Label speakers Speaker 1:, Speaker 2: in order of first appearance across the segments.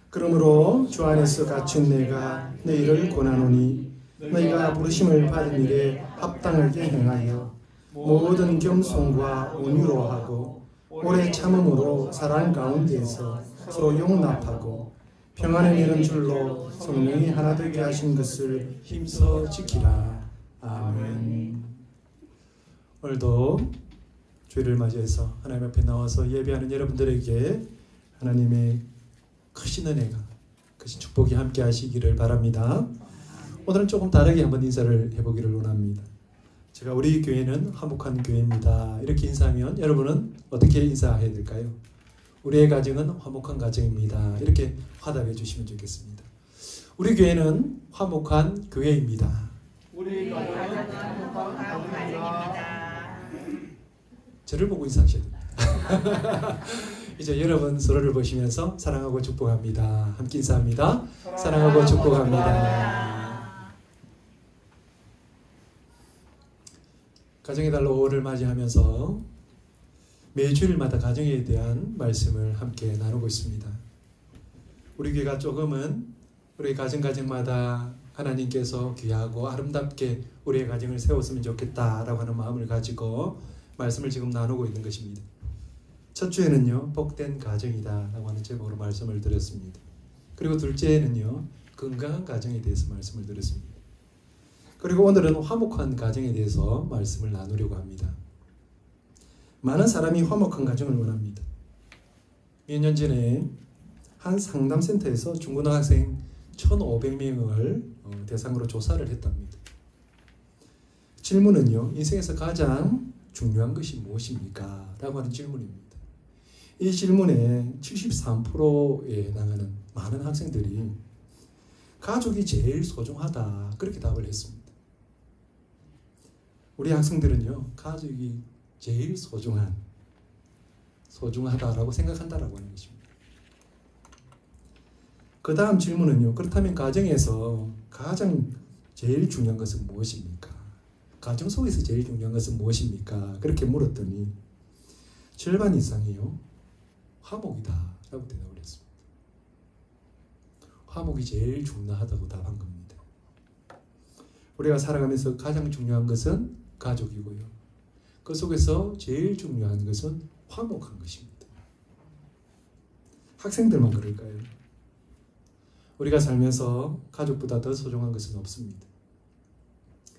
Speaker 1: 그러므로 주 안에서 갇힌 내가 너희를 권하노니 너희가 부르심을 받은 일에 합당하게 행하여 모든 겸손과 온유로 하고 오래 참음으로 사랑 가운데에서 서로 용납하고 평안을 이루는 줄로 성령이 하나 되게 하신 것을 힘써 지키라. 아멘. 오늘도 주일을 맞이해서 하나님 앞에 나와서 예배하는 여러분들에게 하나님의 크신 은혜가, 크신 축복이 함께 하시기를 바랍니다. 오늘은 조금 다르게 한번 인사를 해보기를 원합니다. 제가 우리 교회는 화목한 교회입니다 이렇게 인사하면 여러분은 어떻게 인사해야 될까요? 우리의 가정은 화목한 가정입니다 이렇게 화답해 주시면 좋겠습니다. 우리 교회는 화목한 교회입니다. 우리 교회는 화목한 가정입니다. 저를 보고 인사하셔야 됩니다. 이제 여러분 서로를 보시면서 사랑하고 축복합니다. 함께 인사합니다. 사랑하고 축복합니다. 가정의 달 5월을 맞이하면서 매주일마다 가정에 대한 말씀을 함께 나누고 있습니다. 우리 교회가 조금은 우리 가정마다 하나님께서 귀하고 아름답게 우리의 가정을 세웠으면 좋겠다라고 하는 마음을 가지고 말씀을 지금 나누고 있는 것입니다. 첫 주에는요, 복된 가정이다 라고 하는 제목으로 말씀을 드렸습니다. 그리고 둘째에는요, 건강한 가정에 대해서 말씀을 드렸습니다. 그리고 오늘은 화목한 가정에 대해서 말씀을 나누려고 합니다. 많은 사람이 화목한 가정을 원합니다. 몇 년 전에 한 상담센터에서 중고등학생 1,500명을 대상으로 조사를 했답니다. 질문은요, 인생에서 가장 중요한 것이 무엇입니까? 라고 하는 질문입니다. 이 질문에 73%에 해당하는 많은 학생들이 가족이 제일 소중하다 그렇게 답을 했습니다. 우리 학생들은요, 가족이 제일 소중하다라고 생각한다라고 하는 것입니다. 그 다음 질문은요, 그렇다면 가정에서 가장 제일 중요한 것은 무엇입니까? 가정 속에서 제일 중요한 것은 무엇입니까? 그렇게 물었더니 절반 이상이요, 화목이다 라고 대답을 했습니다. 화목이 제일 중요하다고 답한 겁니다. 우리가 살아가면서 가장 중요한 것은 가족이고요, 그 속에서 제일 중요한 것은 화목한 것입니다. 학생들만 그럴까요? 우리가 살면서 가족보다 더 소중한 것은 없습니다.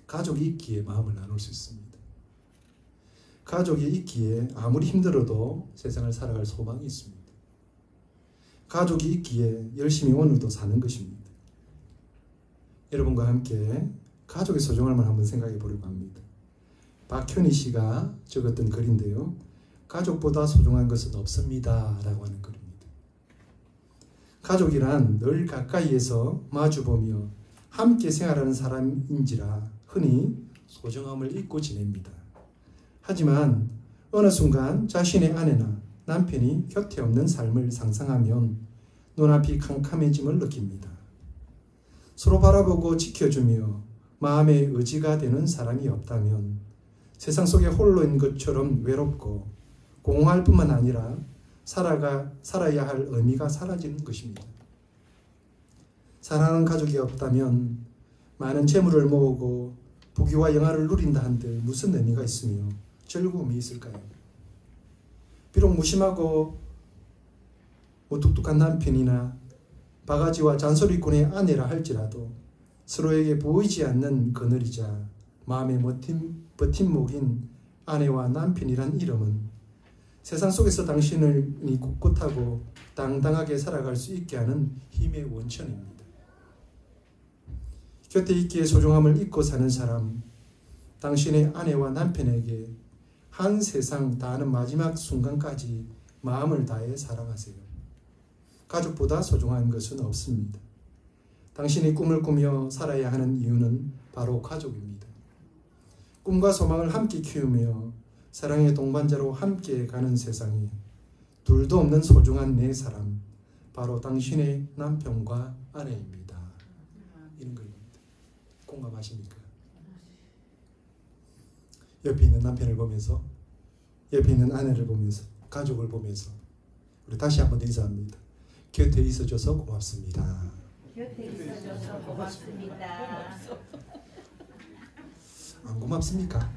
Speaker 1: 가족이 있기에 마음을 나눌 수 있습니다. 가족이 있기에 아무리 힘들어도 세상을 살아갈 소망이 있습니다. 가족이 있기에 열심히 오늘도 사는 것입니다. 여러분과 함께 가족의 소중함을 한번 생각해 보려고 합니다. 박현희 씨가 적었던 글인데요, 가족보다 소중한 것은 없습니다 라고 하는 글입니다. 가족이란 늘 가까이에서 마주보며 함께 생활하는 사람인지라 흔히 소중함을 잊고 지냅니다. 하지만 어느 순간 자신의 아내나 남편이 곁에 없는 삶을 상상하면 눈앞이 캄캄해짐을 느낍니다. 서로 바라보고 지켜주며 마음의 의지가 되는 사람이 없다면 세상 속에 홀로인 것처럼 외롭고 공허할 뿐만 아니라 살아야 할 의미가 사라지는 것입니다. 사랑하는 가족이 없다면 많은 재물을 모으고 부귀와 영화를 누린다 한들 무슨 의미가 있으며 즐거움이 있을까요? 비록 무심하고 무뚝뚝한 남편이나 바가지와 잔소리꾼의 아내라 할지라도 서로에게 보이지 않는 그늘이자 마음의 버팀목인 아내와 남편이란 이름은 세상 속에서 당신을 꿋꿋하고 당당하게 살아갈 수 있게 하는 힘의 원천입니다. 곁에 있기에 소중함을 잊고 사는 사람, 당신의 아내와 남편에게 한 세상 다하는 마지막 순간까지 마음을 다해 사랑하세요. 가족보다 소중한 것은 없습니다. 당신이 꿈을 꾸며 살아야 하는 이유는 바로 가족입니다. 꿈과 소망을 함께 키우며 사랑의 동반자로 함께 가는 세상에 둘도 없는 소중한 내 사람, 바로 당신의 남편과 아내입니다. 이런 글입니다. 공감하십니까? 옆에 있는 남편을 보면서, 옆에 있는 아내를 보면서, 가족을 보면서 우리 다시 한번 인사합니다.
Speaker 2: 곁에 있어줘서 고맙습니다.
Speaker 3: 곁에 있어줘서 고맙습니다.
Speaker 2: 안 고맙습니까?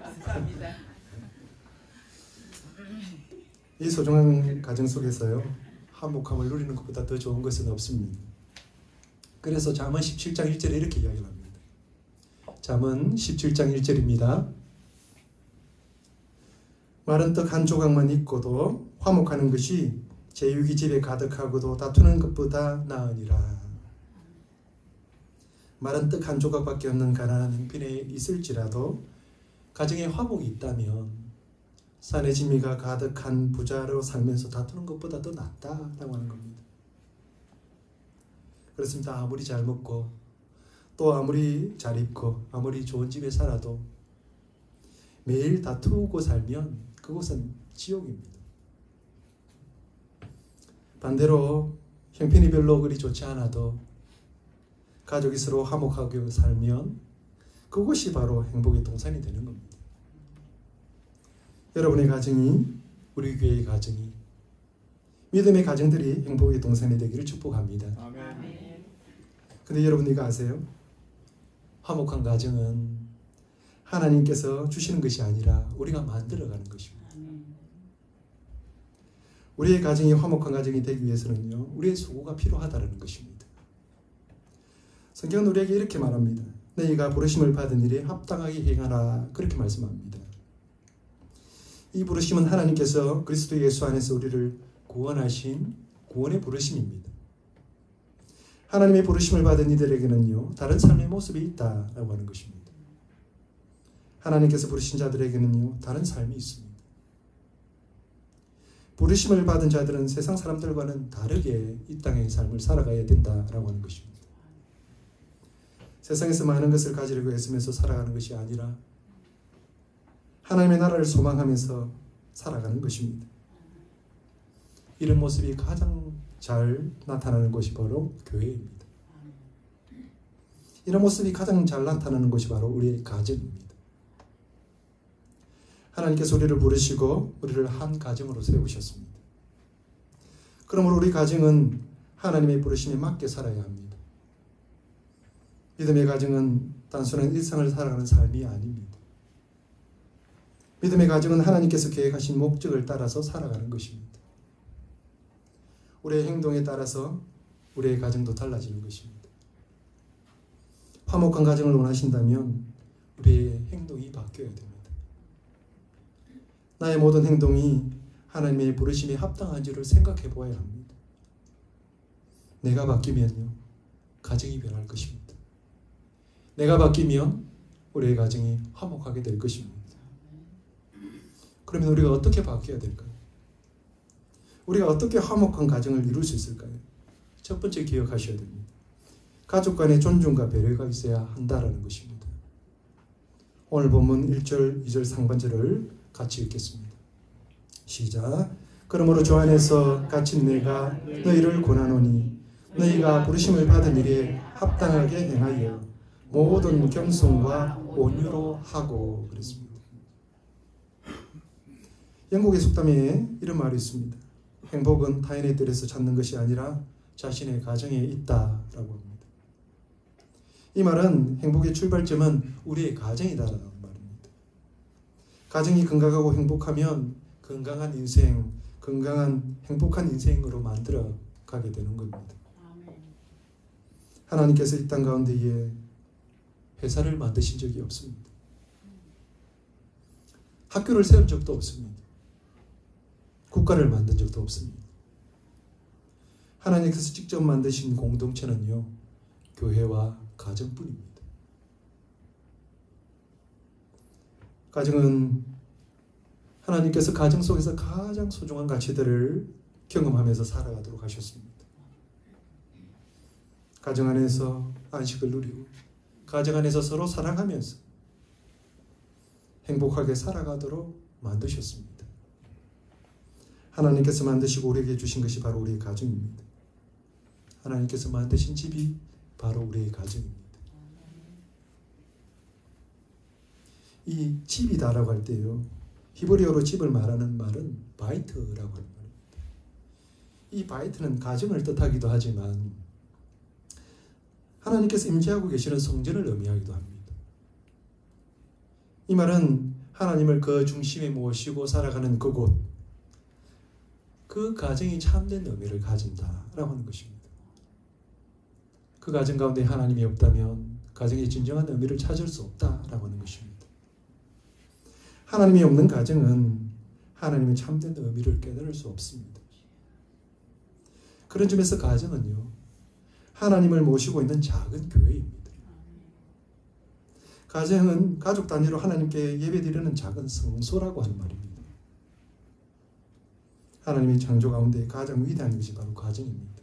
Speaker 3: 감사합니다.
Speaker 2: 이 소중한 가정 속에서요, 화목함을 누리는 것보다 더 좋은 것은 없습니다. 그래서 잠언 17장 1절에 이렇게 이야기를 합니다. 잠언 17장 1절입니다. 마른 떡 한 조각만 있고도 화목하는 것이 제육이 집에 가득하고도 다투는 것보다 나으니라. 마른 떡 한 조각밖에 없는 가난한 형편에 있을지라도 가정에 화목이 있다면 산의 진미가 가득한 부자로 살면서 다투는 것보다 더 낫다라고 하는 겁니다. 그렇습니다. 아무리 잘 먹고 또 아무리 잘 입고 아무리 좋은 집에 살아도 매일 다투고 살면 그곳은 지옥입니다. 반대로 형편이 별로 그리 좋지 않아도 가족이 서로 화목하게 살면 그것이 바로 행복의 동산이 되는 겁니다. 여러분의 가정이, 우리 교회의 가정이, 믿음의 가정들이 행복의 동산이 되기를 축복합니다.
Speaker 3: 아멘.
Speaker 2: 근데 여러분 이거 아세요? 화목한 가정은 하나님께서 주시는 것이 아니라 우리가 만들어가는 것입니다. 우리의 가정이 화목한 가정이 되기 위해서는요, 우리의 수고가 필요하다는 것입니다. 성경은 우리에게 이렇게 말합니다. 너희가 부르심을 받은 일에 합당하게 행하라, 그렇게 말씀합니다. 이 부르심은 하나님께서 그리스도 예수 안에서 우리를 구원하신 구원의 부르심입니다. 하나님의 부르심을 받은 이들에게는요, 다른 삶의 모습이 있다라고 하는 것입니다. 하나님께서 부르신 자들에게는요, 다른 삶이 있습니다. 부르심을 받은 자들은 세상 사람들과는 다르게 이 땅의 삶을 살아가야 된다라고 하는 것입니다. 세상에서 많은 것을 가지려고 애쓰면서 살아가는 것이 아니라 하나님의 나라를 소망하면서 살아가는 것입니다. 이런 모습이 가장 잘 나타나는 것이 바로 교회입니다. 이런 모습이 가장 잘 나타나는 것이 바로 우리의 가정입니다. 하나님께서 우리를 부르시고 우리를 한 가정으로 세우셨습니다. 그러므로 우리 가정은 하나님의 부르심에 맞게 살아야 합니다. 믿음의 가정은 단순한 일상을 살아가는 삶이 아닙니다. 믿음의 가정은 하나님께서 계획하신 목적을 따라서 살아가는 것입니다. 우리의 행동에 따라서 우리의 가정도 달라지는 것입니다. 화목한 가정을 원하신다면 우리의 행동이 바뀌어야 됩니다. 나의 모든 행동이 하나님의 부르심에 합당한지를 생각해 보아야 합니다. 내가 바뀌면요, 가정이 변할 것입니다. 내가 바뀌면 우리의 가정이 화목하게 될 것입니다. 그러면 우리가 어떻게 바뀌어야 될까요? 우리가 어떻게 화목한 가정을 이룰 수 있을까요? 첫 번째 기억하셔야 됩니다. 가족 간의 존중과 배려가 있어야 한다라는 것입니다. 오늘 본문 1절, 2절 상반절을 같이 읽겠습니다. 시작. 그러므로 주 안에서 갇힌 내가 너희를 권하노니 너희가 부르심을 받은 일에 합당하게 행하여 모든 겸손과 온유로 하고, 그랬습니다. 영국의 속담에 이런 말이 있습니다. 행복은 타인의 뜰에서 찾는 것이 아니라 자신의 가정에 있다라고 합니다. 이 말은 행복의 출발점은 우리의 가정이다라는 말입니다. 가정이 건강하고 행복하면 건강한 인생, 건강한 행복한 인생으로 만들어 가게 되는 겁니다. 하나님께서 이 땅 가운데에 회사를 만드신 적이 없습니다. 학교를 세운 적도 없습니다. 국가를 만든 적도 없습니다. 하나님께서 직접 만드신 공동체는요, 교회와 가정뿐입니다. 가정은 하나님께서 가정 속에서 가장 소중한 가치들을 경험하면서 살아가도록 하셨습니다. 가정 안에서 안식을 누리고 가정 안에서 서로 사랑하면서 행복하게 살아가도록 만드셨습니다. 하나님께서 만드시고 우리에게 주신 것이 바로 우리의 가정입니다. 하나님께서 만드신 집이 바로 우리의 가정입니다. 이 집이다라고 할 때요, 히브리어로 집을 말하는 말은 바이트라고 하는 말입니다. 이 바이트는 가정을 뜻하기도 하지만 하나님께서 임재하고 계시는 성전을 의미하기도 합니다. 이 말은 하나님을 그 중심에 모시고 살아가는 그곳, 그 가정이 참된 의미를 가진다라고 하는 것입니다. 그 가정 가운데 하나님이 없다면 가정의 진정한 의미를 찾을 수 없다라고 하는 것입니다. 하나님이 없는 가정은 하나님의 참된 의미를 깨달을 수 없습니다. 그런 점에서 가정은요, 하나님을 모시고 있는 작은 교회입니다. 가정은 가족 단위로 하나님께 예배드리는 작은 성소라고 하는 말입니다. 하나님의 창조 가운데 가장 위대한 것이 바로 가정입니다.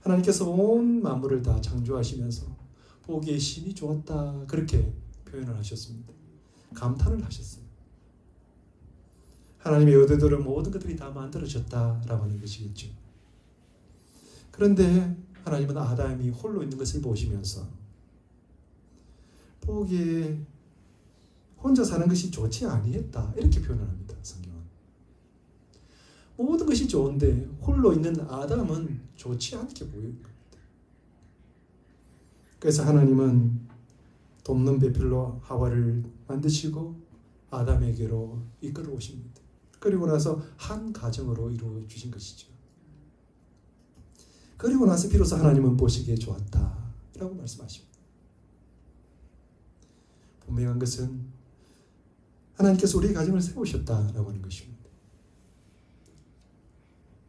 Speaker 2: 하나님께서 온 만물을 다 창조하시면서 보기에 신이 좋았다 그렇게 표현을 하셨습니다. 감탄을 하셨어요. 하나님의 의도대로 모든 것들이 다 만들어졌다라고 하는 것이겠죠. 그런데 하나님은 아담이 홀로 있는 것을 보시면서 보기에 혼자 사는 것이 좋지 아니했다 이렇게 표현을 합니다. 성경은. 모든 것이 좋은데 홀로 있는 아담은 좋지 않게 보여요. 그래서 하나님은 돕는 배필로 하와를 만드시고 아담에게로 이끌어 오십니다. 그리고 나서 한 가정으로 이루어 주신 것이죠. 그리고 나서 비로소 하나님은 보시기에 좋았다라고 말씀하십니다. 분명한 것은 하나님께서 우리의 가정을 세우셨다라고 하는 것입니다.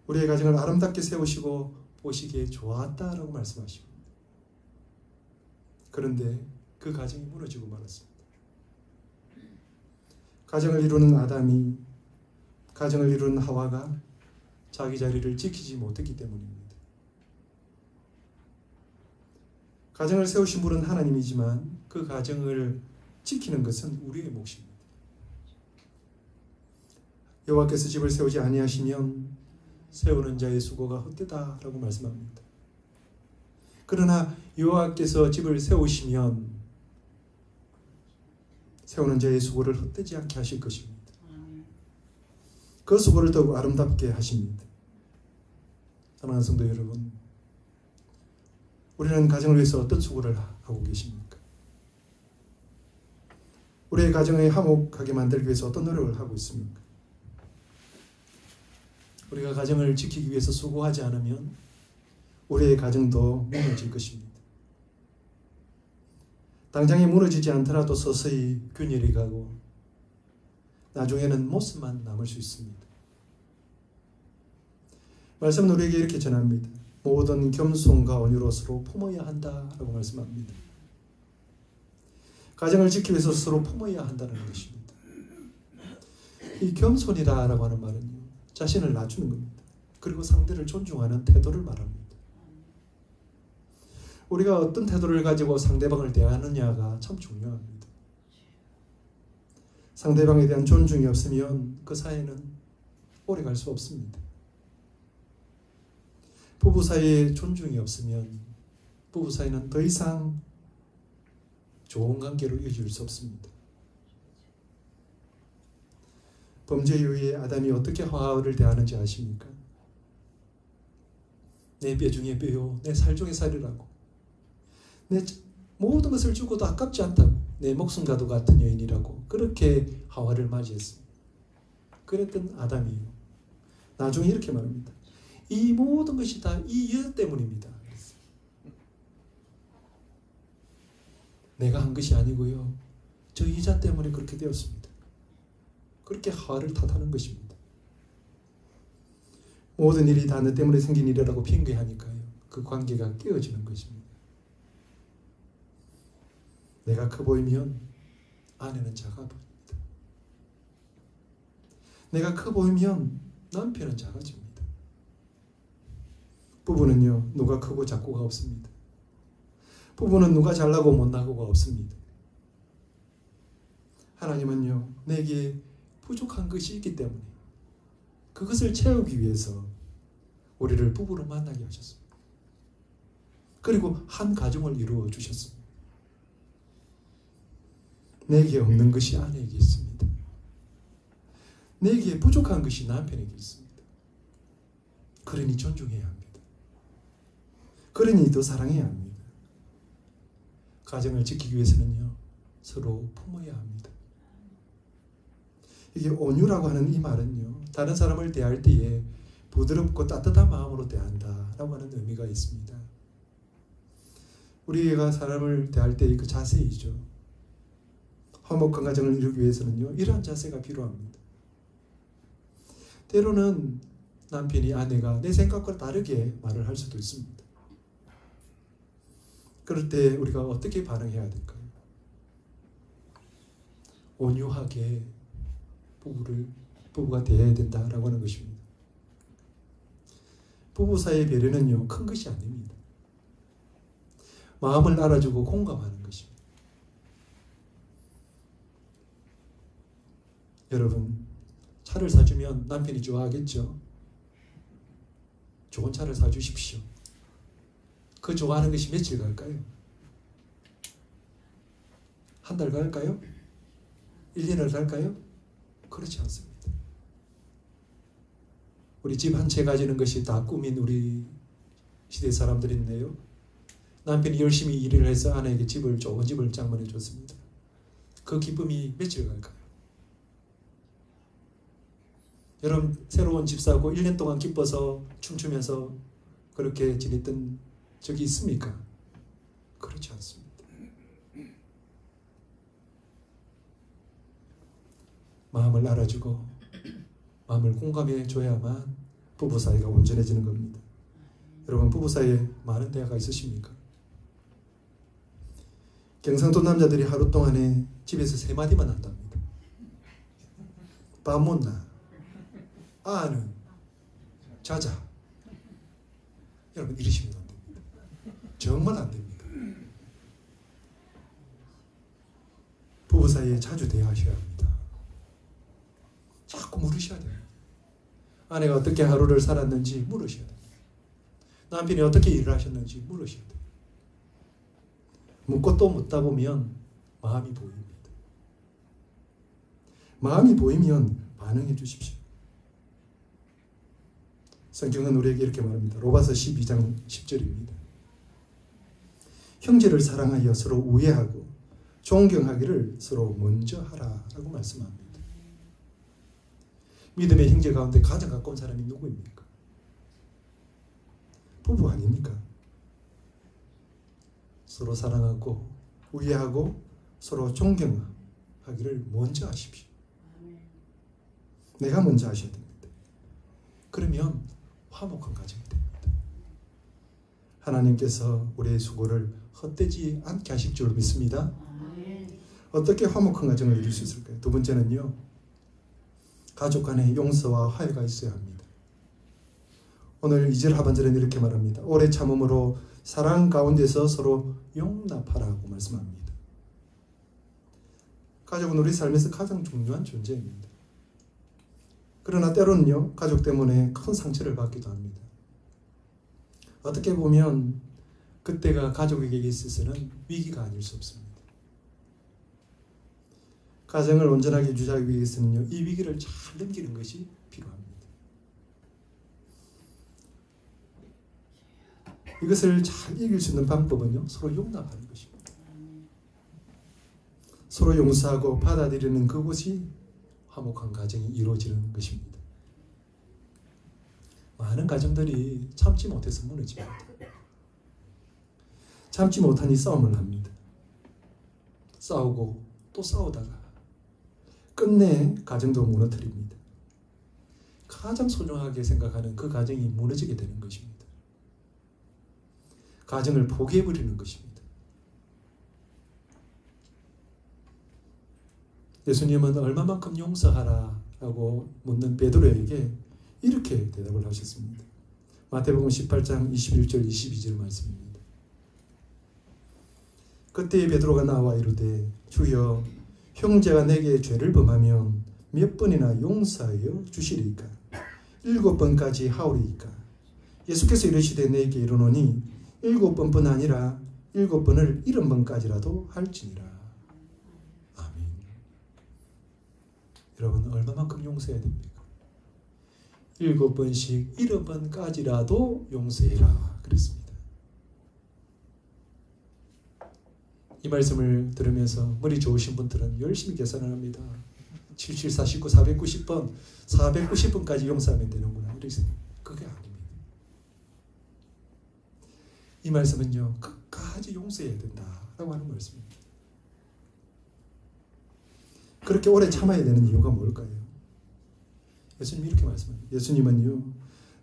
Speaker 2: 우리의 가정을 아름답게 세우시고 보시기에 좋았다라고 말씀하십니다. 그런데 그 가정이 무너지고 말았습니다. 가정을 이루는 아담이, 가정을 이루는 하와가 자기 자리를 지키지 못했기 때문입니다. 가정을 세우신 분은 하나님이지만 그 가정을 지키는 것은 우리의 몫입니다. 여호와께서 집을 세우지 아니하시면 세우는 자의 수고가 헛되다라고 말씀합니다. 그러나 여호와께서 집을 세우시면 세우는 자의 수고를 헛되지 않게 하실 것입니다. 그 수고를 더욱 아름답게 하십니다. 사랑하는 성도 여러분, 우리는 가정을 위해서 어떤 수고를 하고 계십니까? 우리의 가정을 화목하게 만들기 위해서 어떤 노력을 하고 있습니까? 우리가 가정을 지키기 위해서 수고하지 않으면 우리의 가정도 무너질 것입니다. 당장에 무너지지 않더라도 서서히 균열이 가고 나중에는 모습만 남을 수 있습니다. 말씀은 우리에게 이렇게 전합니다. 모든 겸손과 온유로 서로 품어야 한다라고 말씀합니다. 가정을 지키기 위해서 서로 품어야 한다는 것입니다. 이 겸손이라고 하는 말은요, 자신을 낮추는 겁니다. 그리고 상대를 존중하는 태도를 말합니다. 우리가 어떤 태도를 가지고 상대방을 대하느냐가 참 중요합니다. 상대방에 대한 존중이 없으면 그 사이는 오래 갈 수 없습니다. 부부 사이에 존중이 없으면 부부 사이는 더 이상 좋은 관계로 이어질 수 없습니다. 범죄 이후에 아담이 어떻게 하와를 대하는지 아십니까? 내 뼈 중에 뼈요, 내 살 중에 살이라고. 내 모든 것을 주고도 아깝지 않다고. 내 목숨과도 같은 여인이라고. 그렇게 하와를 맞이했습니다. 그랬던 아담이 나중에 이렇게 말합니다. 이 모든 것이 다 이 여 때문입니다. 내가 한 것이 아니고요, 저 여자 때문에 그렇게 되었습니다. 그렇게 하와를 탓하는 것입니다. 모든 일이 다 너 때문에 생긴 일이라고 핑계하니까요, 그 관계가 깨어지는 것입니다. 내가 커 보이면 아내는 작아 보입니다. 내가 커 보이면 남편은 작아집니다. 부부는요, 누가 크고 작고가 없습니다. 부부는 누가 잘나고 못나고가 없습니다. 하나님은요, 내게 부족한 것이 있기 때문에 그것을 채우기 위해서 우리를 부부로 만나게 하셨습니다. 그리고 한 가정을 이루어 주셨습니다. 내게 없는 것이 아내에게 있습니다. 내게 부족한 것이 남편에게 있습니다. 그러니 존중해야 합니다. 그러니 더 사랑해야 합니다. 가정을 지키기 위해서는요, 서로 품어야 합니다. 이게 온유라고 하는 이 말은요, 다른 사람을 대할 때에 부드럽고 따뜻한 마음으로 대한다라고 하는 의미가 있습니다. 우리가 사람을 대할 때의 그 자세이죠. 화목한 가정을 이루기 위해서는요, 이러한 자세가 필요합니다. 때로는 남편이 아내가 내 생각과 다르게 말을 할 수도 있습니다. 그럴 때 우리가 어떻게 반응해야 될까요? 온유하게 부부가 대해야 된다라고 하는 것입니다. 부부 사이의 배려는요, 큰 것이 아닙니다. 마음을 알아주고 공감하는 것입니다. 여러분, 차를 사주면 남편이 좋아하겠죠? 좋은 차를 사주십시오. 그 좋아하는 것이 며칠 갈까요? 한 달 갈까요? 1년을 갈까요? 그렇지 않습니다. 우리 집 한 채 가지는 것이 다 꿈인 우리 시대 사람들인데요. 남편이 열심히 일을 해서 아내에게 좋은 집을 장만해 줬습니다. 그 기쁨이 며칠 갈까요? 여러분, 새로운 집 사고 1년 동안 기뻐서 춤추면서 그렇게 지냈던 적이 있습니까? 그렇지 않습니다. 마음을 알아주고 마음을 공감해 줘야만 부부 사이가 온전해지는 겁니다. 여러분, 부부 사이에 많은 대화가 있으십니까? 경상도 남자들이 하루 동안에 집에서 3마디만 한답니다. 밥 못나, 아는, 자자. 여러분, 이러시면 안 됩니다. 정말 안 됩니다. 부부 사이에 자주 대화하셔야 합니다. 자꾸 물으셔야 됩니다. 아내가 어떻게 하루를 살았는지 물으셔야 됩니다. 남편이 어떻게 일을 하셨는지 물으셔야 됩니다. 묻고 또 묻다 보면 마음이 보입니다. 마음이 보이면 반응해 주십시오. 성경은 우리에게 이렇게 말합니다. 로마서 12장 10절입니다. 형제를 사랑하여 서로 우애하고 존경하기를 서로 먼저 하라라고 말씀합니다. 믿음의 형제 가운데 가장 가까운 사람이 누구입니까? 부부 아닙니까? 서로 사랑하고 우애하고 서로 존경하기를 먼저 하십시오. 내가 먼저 하셔야 됩니다. 그러면 화목한 가정이 됩니다. 하나님께서 우리의 수고를 헛되지 않게 하실 줄 믿습니다. 어떻게 화목한 가정을 이룰 수 있을까요? 두 번째는요, 가족 간의 용서와 화해가 있어야 합니다. 오늘 2절 하반절에는 이렇게 말합니다. 오래 참음으로 사랑 가운데서 서로 용납하라고 말씀합니다. 가족은 우리 삶에서 가장 중요한 존재입니다. 그러나 때로는요, 가족 때문에 큰 상처를 받기도 합니다. 어떻게 보면 그때가 가족에게 있어서는 위기가 아닐 수 없습니다. 가정을 온전하게 유지하기 위해서는요, 이 위기를 잘 넘기는 것이 필요합니다. 이것을 잘 이길 수 있는 방법은요, 서로 용납하는 것입니다. 서로 용서하고 받아들이는 그곳이 화목한 가정이 이루어지는 것입니다. 많은 가정들이 참지 못해서 무너집니다. 참지 못하니 싸움을 합니다. 싸우고 또 싸우다가 끝내 가정도 무너뜨립니다. 가장 소중하게 생각하는 그 가정이 무너지게 되는 것입니다. 가정을 포기해버리는 것입니다. 예수님은 얼마만큼 용서하라라고 묻는 베드로에게 이렇게 대답을 하셨습니다. 마태복음 18장 21절 22절 말씀입니다. 그때 베드로가 나와 이르되 주여 형제가 내게 죄를 범하면 몇 번이나 용서하여 주시리까? 7번까지 하오리이까? 예수께서 이르시되 내게 이르노니 7번뿐 아니라 7번을 70번까지라도 할지니라. 아멘. 여러분, 얼마만큼 용서해야 됩니까? 7번씩 70번까지라도 용서해라 그랬습니다. 이 말씀을 들으면서 머리 좋으신 분들은 열심히 계산을 합니다. 77, 49, 490번 490번까지 용서하면 되는구나 이렇게 생각합니다. 그게 아닙니다. 이 말씀은요 끝까지 용서해야 된다라고 하는 말씀입니다. 그렇게 오래 참아야 되는 이유가 뭘까요? 예수님이 이렇게 말씀합니다. 예수님은요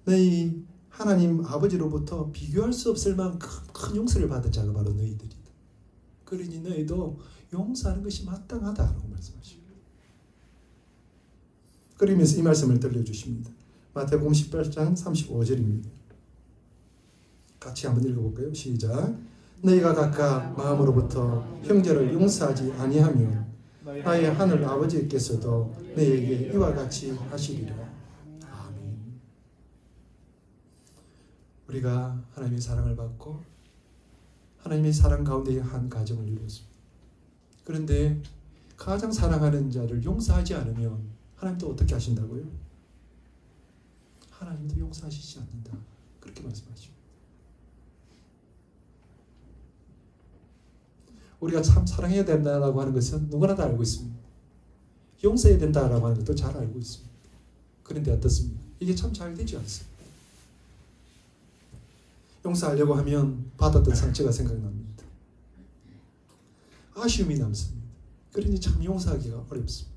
Speaker 2: 너희 하나님 아버지로부터 비교할 수 없을 만큼 큰 용서를 받은 자가 바로 너희들이다. 그러니 너희도 용서하는 것이 마땅하다라고 말씀하십니다. 그러면서 이 말씀을 들려주십니다. 마태복음 18장 35절입니다. 같이 한번 읽어볼까요? 시작. 너희가 각각 마음으로부터 형제를 용서하지 아니하면 나의 하늘 아버지께서도 너희에게 이와 같이 하시리라. 아멘. 우리가 하나님의 사랑을 받고 하나님의 사랑 가운데 한 가정을 이루었습니다. 그런데 가장 사랑하는 자를 용서하지 않으면 하나님도 어떻게 하신다고요? 하나님도 용서하시지 않는다. 그렇게 말씀하십니다. 우리가 참 사랑해야 된다고 하는 것은 누구나 다 알고 있습니다. 용서해야 된다고 하는 것도 잘 알고 있습니다. 그런데 어떻습니까? 이게 참 잘 되지 않습니다. 용서하려고 하면 받았던 상처가 생각납니다. 아쉬움이 남습니다. 그러니 참 용서하기가 어렵습니다.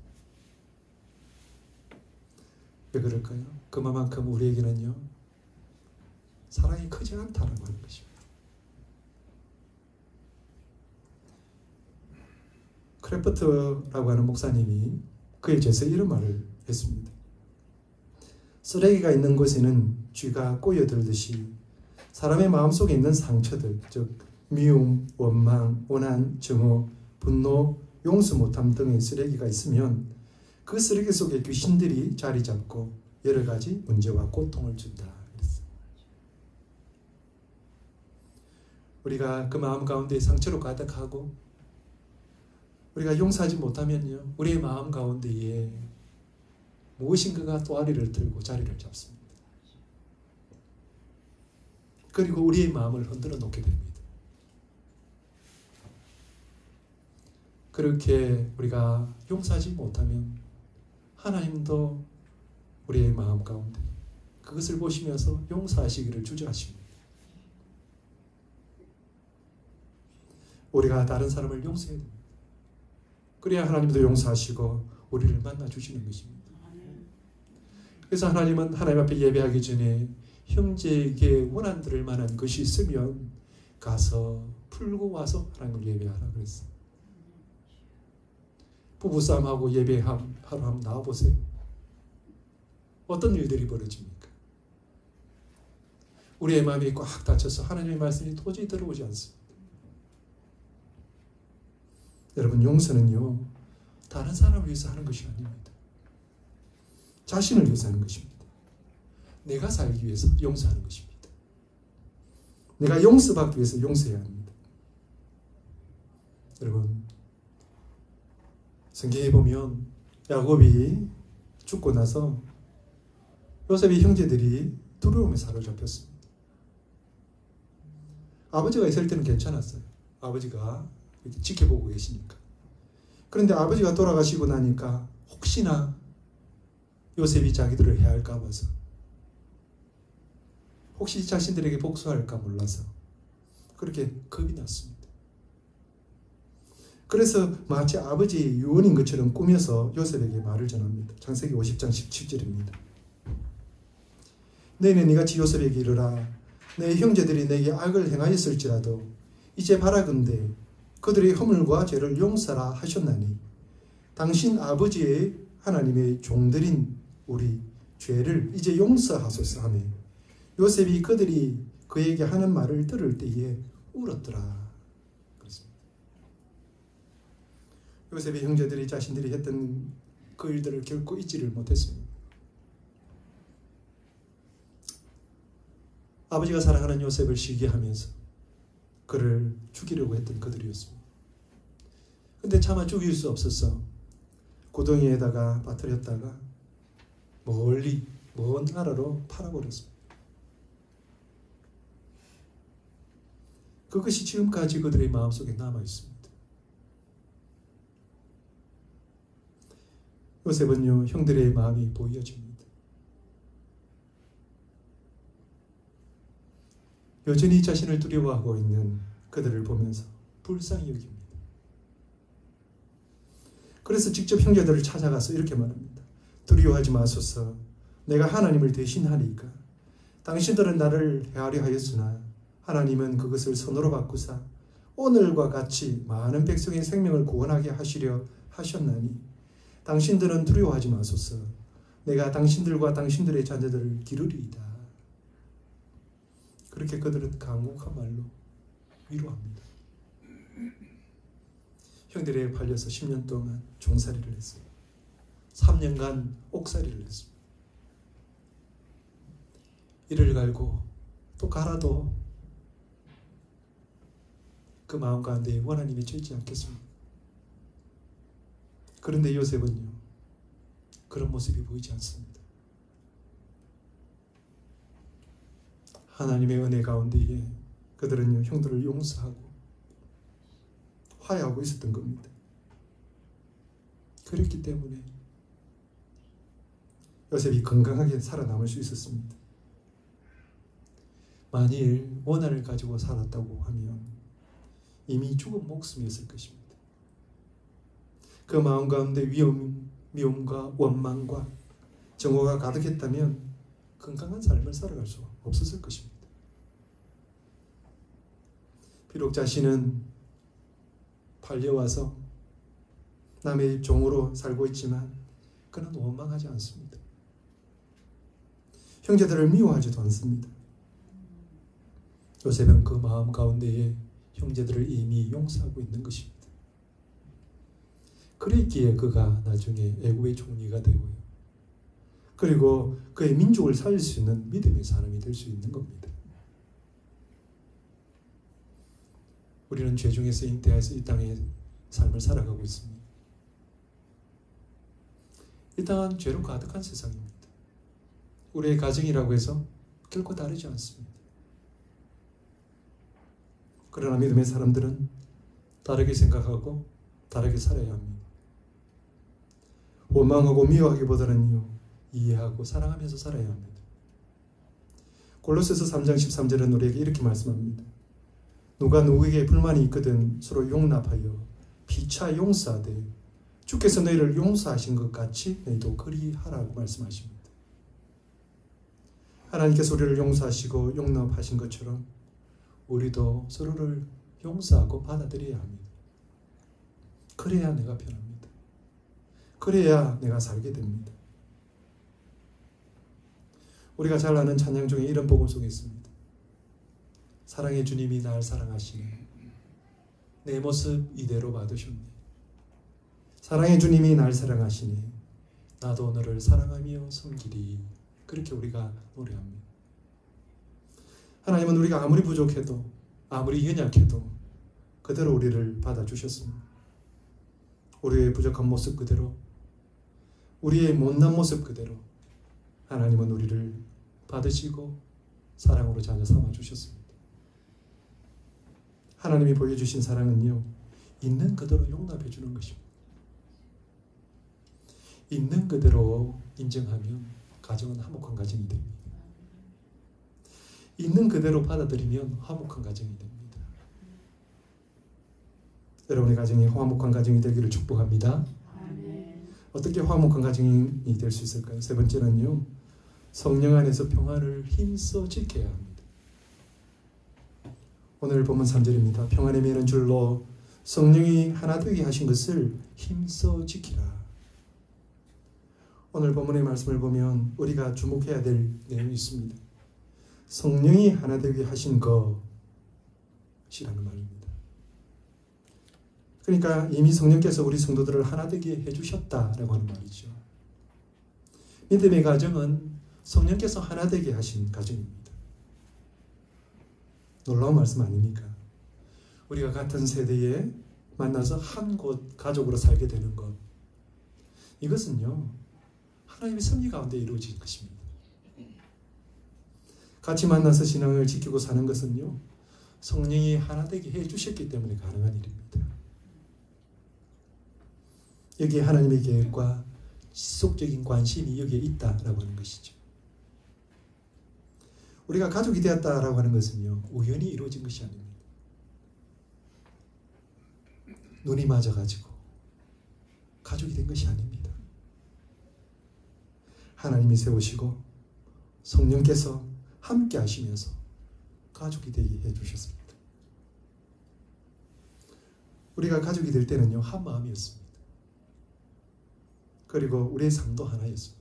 Speaker 2: 왜 그럴까요? 그만큼 우리에게는요 사랑이 크지 않다라고 하는 것입니다. 크래프트라고 하는 목사님이 그의 죄에서 이런 말을 했습니다. 쓰레기가 있는 곳에는 쥐가 꼬여들듯이 사람의 마음속에 있는 상처들, 즉 미움, 원망, 원한, 증오, 분노, 용서 못함 등의 쓰레기가 있으면 그 쓰레기 속에 귀신들이 자리 잡고 여러 가지 문제와 고통을 준다. 우리가 그 마음 가운데 상처로 가득하고 우리가 용서하지 못하면요 우리의 마음 가운데에 무엇인가가 또아리를 들고 자리를 잡습니다. 그리고 우리의 마음을 흔들어 놓게 됩니다. 그렇게 우리가 용서하지 못하면 하나님도 우리의 마음 가운데 그것을 보시면서 용서하시기를 주저하십니다. 우리가 다른 사람을 용서해야 됩니다. 그래야 하나님도 용서하시고 우리를 만나주시는 것입니다. 그래서 하나님은 하나님 앞에 예배하기 전에 형제에게 원한 들을 만한 것이 있으면 가서 풀고 와서 하나님을 예배하라 그랬어요. 부부싸움하고 예배하러 한번 나와보세요. 어떤 일들이 벌어집니까? 우리의 마음이 꽉 닫혀서 하나님의 말씀이 도저히 들어오지 않습니다. 여러분 용서는요 다른 사람을 위해서 하는 것이 아닙니다. 자신을 위해서 하는 것입니다. 내가 살기 위해서 용서하는 것입니다. 내가 용서받기 위해서 용서해야 합니다. 여러분 성경에 보면 야곱이 죽고 나서 요셉의 형제들이 두려움에 사로잡혔습니다. 아버지가 있을 때는 괜찮았어요. 아버지가 이렇게 지켜보고 계시니까. 그런데 아버지가 돌아가시고 나니까 혹시나 요셉이 자기들을 해할까 봐서 혹시 자신들에게 복수할까 몰라서 그렇게 겁이 났습니다. 그래서 마치 아버지의 유언인 것처럼 꾸며서 요셉에게 말을 전합니다. 창세기 50장 17절입니다. 너희는 이같이 요셉에게 이르라. 내 형제들이 내게 악을 행하였을지라도 이제 바라건대 그들의 허물과 죄를 용서라 하셨나니 당신 아버지의 하나님의 종들인 우리 죄를 이제 용서하소서 하며 요셉이 그들이 그에게 하는 말을 들을 때에 울었더라. 그렇습니다. 요셉의 형제들이 자신들이 했던 그 일들을 결코 잊지를 못했습니다. 아버지가 사랑하는 요셉을 시기하면서 그를 죽이려고 했던 그들이었습니다. 근데 차마 죽일 수 없어서 구덩이에다가 빠뜨렸다가 멀리 먼 나라로 팔아버렸습니다. 그것이 지금까지 그들의 마음속에 남아있습니다. 요셉은요, 형들의 마음이 보여집니다. 여전히 자신을 두려워하고 있는 그들을 보면서 불쌍히 여깁니다. 그래서 직접 형제들을 찾아가서 이렇게 말합니다. 두려워하지 마소서. 내가 하나님을 대신하니까. 당신들은 나를 해하려 하였으나 하나님은 그것을 선으로 바꾸사 오늘과 같이 많은 백성의 생명을 구원하게 하시려 하셨나니 당신들은 두려워하지 마소서. 내가 당신들과 당신들의 자녀들을 기르리이다. 그렇게 그들은 강곡한 말로 위로합니다. 형들에게 팔려서 10년 동안 종살이를 했어요. 3년간 옥살이를 했습니다. 이를 갈고 또 갈아도 그 마음 가운데 원한이 맺혀 있지 않겠습니까? 그런데 요셉은요, 그런 모습이 보이지 않습니다. 하나님의 은혜 가운데에 그들은요, 형들을 용서하고 화해하고 있었던 겁니다. 그렇기 때문에 요셉이 건강하게 살아남을 수 있었습니다. 만일 원한을 가지고 살았다고 하면 이미 죽은 목숨이었을 것입니다. 그 마음 가운데 미움과 원망과 정오가 가득했다면 건강한 삶을 살아갈 수 없었을 것입니다. 비록 자신은 팔려와서 남의 종으로 살고 있지만 그는 원망하지 않습니다. 형제들을 미워하지도 않습니다. 요셉은 그 마음 가운데에 형제들을 이미 용서하고 있는 것입니다. 그랬기에 그가 나중에 애굽의 총리가 되고요. 그리고 그의 민족을 살릴 수 있는 믿음의 사람이 될 수 있는 겁니다. 우리는 죄 중에서 잉태해서 이 땅의 삶을 살아가고 있습니다. 이 땅은 죄로 가득한 세상입니다. 우리의 가정이라고 해서 결코 다르지 않습니다. 그러나 믿음의 사람들은 다르게 생각하고 다르게 살아야 합니다. 원망하고 미워하기보다는요, 이해하고 사랑하면서 살아야 합니다. 골로새서 3장 13절은 우리에게 이렇게 말씀합니다. 누가 누구에게 불만이 있거든 서로 용납하여 피차 용서하되 주께서 너희를 용서하신 것 같이 너희도 그리하라고 말씀하십니다. 하나님께서 우리를 용서하시고 용납하신 것처럼 우리도 서로를 용서하고 받아들여야 합니다. 그래야 내가 편합니다. 그래야 내가 살게 됩니다. 우리가 잘 아는 찬양 중에 이런 복음송이 있습니다. 사랑의 주님이 날 사랑하시네. 내 모습 이대로 받으셨네. 사랑의 주님이 날 사랑하시네. 나도 너를 사랑하며 섬기리. 그렇게 우리가 노래합니다. 하나님은 우리가 아무리 부족해도 아무리 연약해도 그대로 우리를 받아주셨습니다. 우리의 부족한 모습 그대로, 우리의 못난 모습 그대로 하나님은 우리를 받으시고 사랑으로 자녀 삼아주셨습니다. 하나님이 보여주신 사랑은요, 있는 그대로 용납해 주는 것입니다. 있는 그대로 인정하면 가정은 화목한 가정이 됩니다. 있는 그대로 받아들이면 화목한 가정이 됩니다. 여러분의 가정이 화목한 가정이 되기를 축복합니다. 어떻게 화목한 가정이 될 수 있을까요? 세 번째는요, 성령 안에서 평안을 힘써 지켜야 합니다. 오늘 본문 3절입니다. 평안에 매는 줄로 성령이 하나 되게 하신 것을 힘써 지키라. 오늘 본문의 말씀을 보면 우리가 주목해야 될 내용이 있습니다. 성령이 하나 되게 하신 것이라는 말입니다. 그러니까 이미 성령께서 우리 성도들을 하나 되게 해주셨다라고 하는 말이죠. 믿음의 가정은 성령께서 하나 되게 하신 가정입니다. 놀라운 말씀 아닙니까? 우리가 같은 세대에 만나서 한 곳 가족으로 살게 되는 것, 이것은요, 하나님의 섭리 가운데 이루어진 것입니다. 같이 만나서 신앙을 지키고 사는 것은요, 성령이 하나 되게 해주셨기 때문에 가능한 일입니다. 여기에 하나님의 계획과 지속적인 관심이 여기에 있다라고 하는 것이죠. 우리가 가족이 되었다라고 하는 것은요, 우연히 이루어진 것이 아닙니다. 눈이 맞아가지고 가족이 된 것이 아닙니다. 하나님이 세우시고 성령께서 함께 하시면서 가족이 되게 해주셨습니다. 우리가 가족이 될 때는요, 한 마음이었습니다. 그리고 우리의 삶도 하나였습니다.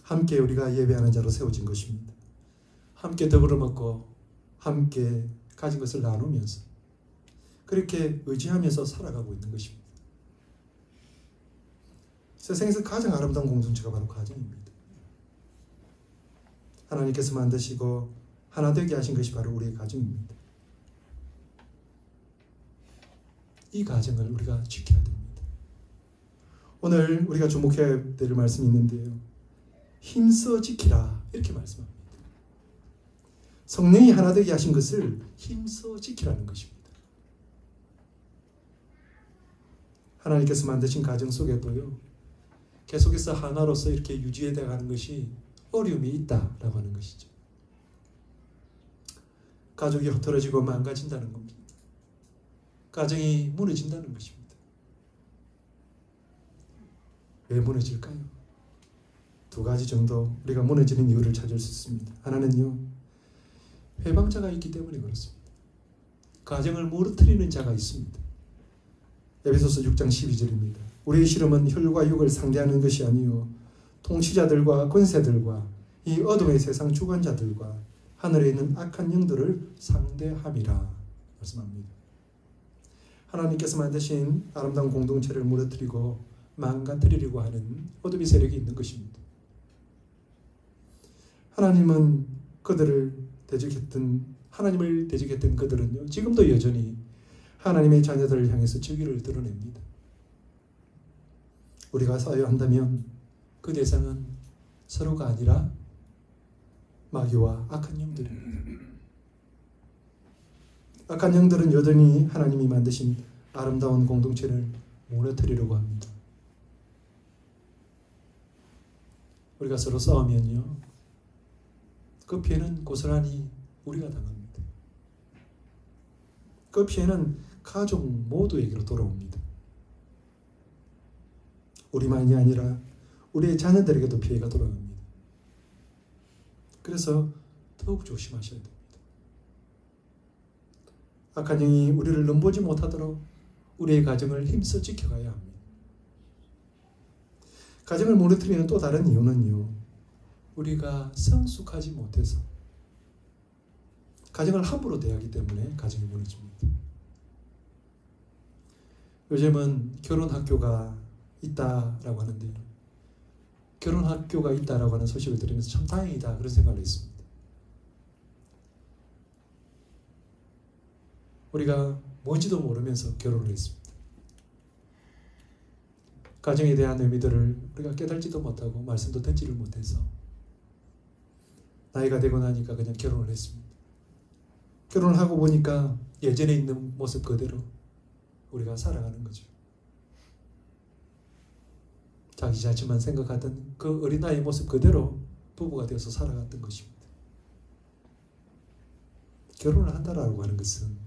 Speaker 2: 함께 우리가 예배하는 자로 세워진 것입니다. 함께 더불어 먹고 함께 가진 것을 나누면서 그렇게 의지하면서 살아가고 있는 것입니다. 세상에서 가장 아름다운 공동체가 바로 가정입니다. 하나님께서 만드시고 하나 되게 하신 것이 바로 우리의 가정입니다. 이 가정을 우리가 지켜야 됩니다. 오늘 우리가 주목해야 될 말씀이 있는데요, 힘써 지키라 이렇게 말씀합니다. 성령이 하나 되게 하신 것을 힘써 지키라는 것입니다. 하나님께서 만드신 가정 속에도요, 계속해서 하나로서 이렇게 유지해 나가는 것이 어려움이 있다라고 하는 것이죠. 가족이 흐트러지고 망가진다는 겁니다. 가정이 무너진다는 것입니다. 왜 무너질까요? 두 가지 정도 우리가 무너지는 이유를 찾을 수 있습니다. 하나는요, 회방자가 있기 때문에 그렇습니다. 가정을 무너뜨리는 자가 있습니다. 에베소서 6장 12절입니다. 우리의 시름은 혈과 육을 상대하는 것이 아니요 통치자들과 권세들과 이 어둠의 세상 주관자들과 하늘에 있는 악한 영들을 상대함이라 말씀합니다. 하나님께서 만드신 아름다운 공동체를 무너뜨리고 망가뜨리려고 하는 어둠의 세력이 있는 것입니다. 하나님은 하나님을 대적했던 그들은요, 지금도 여전히 하나님의 자녀들을 향해서 적의를 드러냅니다. 우리가 사유한다면 그 대상은 서로가 아니라 마귀와 악한 영들입니다. 악한 영들은 여전히 하나님이 만드신 아름다운 공동체를 무너뜨리려고 합니다. 우리가 서로 싸우면요, 그 피해는 고스란히 우리가 당합니다. 그 피해는 가족 모두에게로 돌아옵니다. 우리만이 아니라 우리의 자녀들에게도 피해가 돌아갑니다. 그래서 더욱 조심하셔야 됩니다. 악한 영이 우리를 넘보지 못하도록 우리의 가정을 힘써 지켜가야 합니다. 가정을 무너뜨리는 또 다른 이유는요, 우리가 성숙하지 못해서 가정을 함부로 대하기 때문에 가정이 무너집니다. 요즘은 결혼학교가 있다라고 하는데요, 결혼학교가 있다라고 하는 소식을 들으면서 참 다행이다 그런 생각을 했습니다. 우리가 뭔지도 모르면서 결혼을 했습니다. 가정에 대한 의미들을 우리가 깨달지도 못하고 말씀도 듣지를 못해서 나이가 되고 나니까 그냥 결혼을 했습니다. 결혼을 하고 보니까 예전에 있는 모습 그대로 우리가 살아가는 거죠. 자기 자신만 생각하던 그 어린아이의 모습 그대로 부부가 되어서 살아갔던 것입니다. 결혼을 한다라고 하는 것은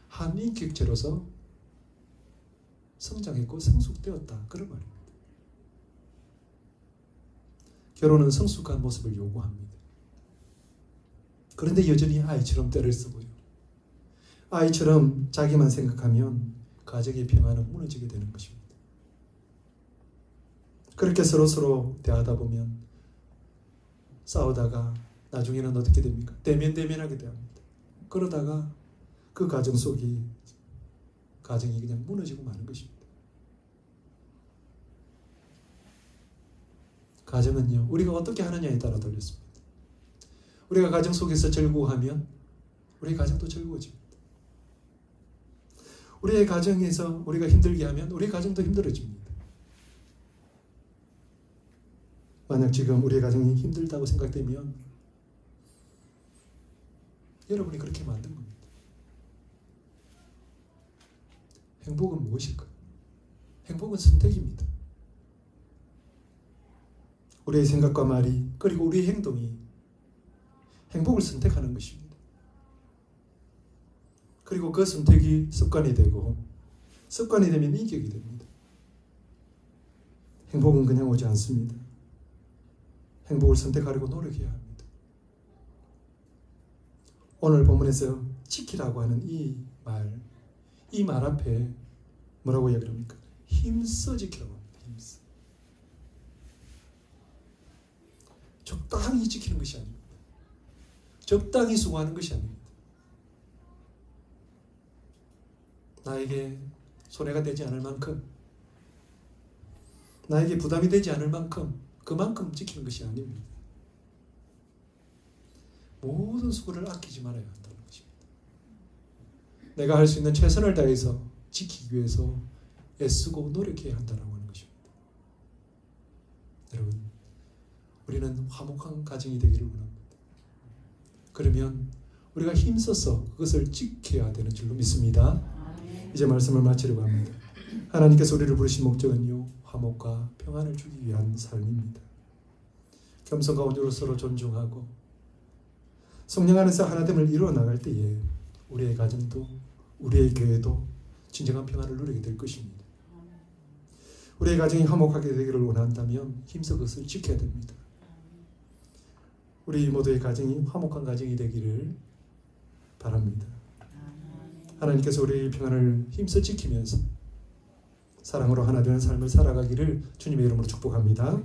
Speaker 2: 한 인격체로서 성장했고 성숙되었다 그런 말입니다. 결혼은 성숙한 모습을 요구합니다. 그런데 여전히 아이처럼 때를 쓰고요, 아이처럼 자기만 생각하면 가정의 평화는 무너지게 되는 것입니다. 그렇게 서로 대하다 보면 싸우다가 나중에는 어떻게 됩니까? 대면하게 됩니다. 그러다가 그 가정이 그냥 무너지고 마는 것입니다. 가정은요, 우리가 어떻게 하느냐에 따라 달렸습니다. 우리가 가정 속에서 즐거워하면 우리 가정도 즐거워집니다. 우리의 가정에서 우리가 힘들게 하면 우리 가정도 힘들어집니다. 만약 지금 우리의 가정이 힘들다고 생각되면 여러분이 그렇게 만든 겁니다. 행복은 무엇일까요? 행복은 선택입니다. 우리의 생각과 말이 그리고 우리의 행동이 행복을 선택하는 것입니다. 그리고 그 선택이 습관이 되고 습관이 되면 인격이 됩니다. 행복은 그냥 오지 않습니다. 행복을 선택하려고 노력해야 합니다. 오늘 본문에서 지키라고 하는 이 말 앞에 뭐라고 이야기를 합니까? 힘써 지키라고 합니다. 힘써. 적당히 지키는 것이 아닙니다. 적당히 수고하는 것이 아닙니다. 나에게 손해가 되지 않을 만큼, 나에게 부담이 되지 않을 만큼, 그만큼 지키는 것이 아닙니다. 모든 수고를 아끼지 말아야 한다는 것입니다. 내가 할 수 있는 최선을 다해서 지키기 위해서 애쓰고 노력해야 한다고 하는 것입니다. 여러분, 우리는 화목한 가정이 되기를 원합니다. 그러면 우리가 힘써서 그것을 지켜야 되는 줄로 믿습니다. 이제 말씀을 마치려고 합니다. 하나님께서 우리를 부르신 목적은요, 화목과 평안을 주기 위한 삶입니다. 겸손과 온유로 서로 존중하고 성령 안에서 하나됨을 이루어 나갈 때에 우리의 가정도 우리의 교회도 진정한 평안을 누리게 될 것입니다. 우리의 가정이 화목하게 되기를 원한다면 힘써 그것을 지켜야 됩니다. 우리 모두의 가정이 화목한 가정이 되기를 바랍니다. 하나님께서 우리의 평안을 힘써 지키면서 사랑으로 하나 되는 삶을 살아가기를 주님의 이름으로 축복합니다.